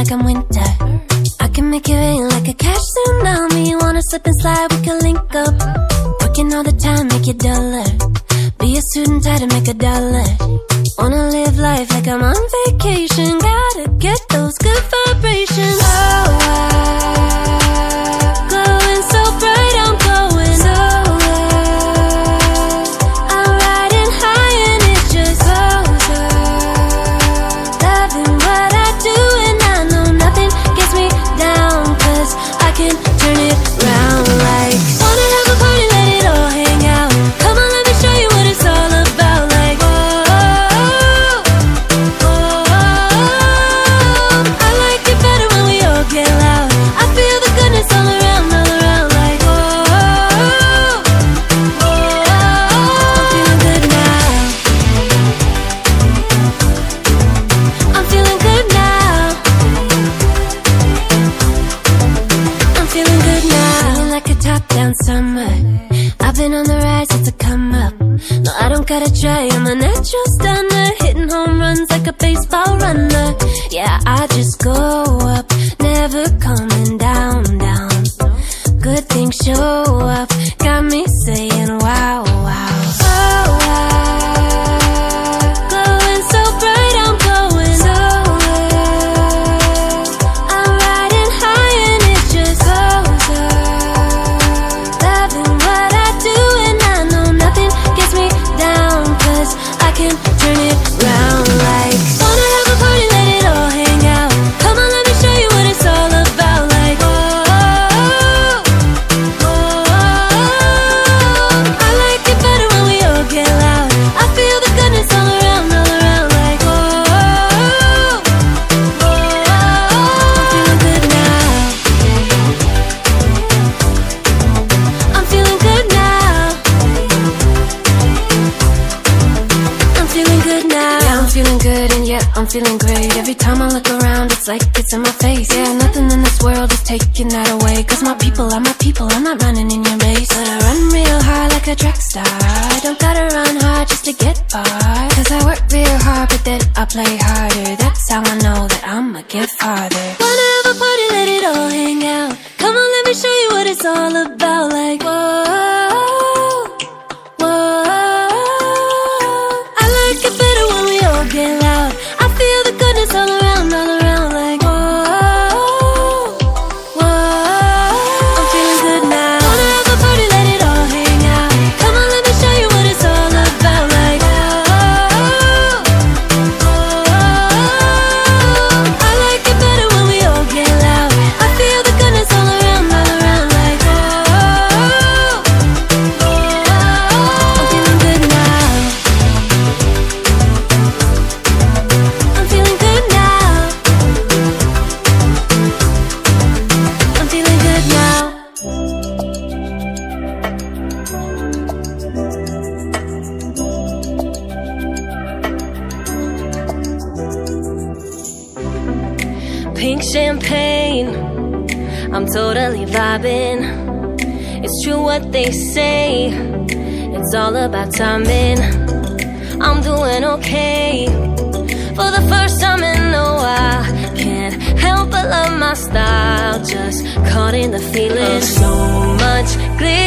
like I'm winter. I can make it rain like a cash tsunami. You wanna slip and slide, we can link up. Working all the time, make it duller. Be a student, try to make $1. Wanna live life like I'm on vacation. Gotta get those good vibrations. Oh, glowing so bright, I'm glowing so high. I'm riding high and it's just closer. Loving what I do and I know nothing gets me down, 'cause I can turn it round like. Wanna have a party, let it all hang out. Come on, let me show you what it's all about. Like, I like it better when we all get loud. I feel the goodness all around, like, I'm feeling good now. I'm feeling good now. I'm feeling good now. Feeling like a top-down summer. I've been on the rise since I come up. No, I don't gotta try, I'm a natural stunner. Hitting home runs like a baseball runner. Yeah, I just go up, never coming down, down. Good things show up, got me saying wow, wow. Oh, wow. Glowing so bright, I'm glowing so high. I'm riding high and it's just closer. Loving what I do and I know nothing gets me down, 'cause I can turn it round like. Wanna have a party, let it all hang out. Come on, let me show you what it's all about. Like, I like it better when we all get loud. I feel the goodness all around, like, I'm feeling good now. I'm feeling good now. I'm feeling good now. Yeah, I'm feeling good and yeah, I'm feeling great. Every time I look around, it's like it's in my face. Yeah, nothing in this world is taking that away. 'Cause my people are my people, I'm not running in your race. But I run real hard like a track star. I don't gotta run hard just to get far. 'Cause I work real hard, but then I play harder. That's how I know that I'ma get farther. Wanna have a party, let it all hang out. Come on, let me show you what it's all about. Like, I like it better when we all get loud. I feel the goodness all around, like, I'm feeling good now. Wanna have a party, let it all hang out. Come on, let me show you what it's all about. Like, I like it better when we all get loud. I feel the goodness all around, like, I'm feeling good now. I'm feeling good now. I'm feeling good now. Pink champagne, I'm totally vibing. It's true what they say, it's all about timing. I'm doing okay for the first time in a while. Can't help but love my style, just caught in the feeling. So much glitter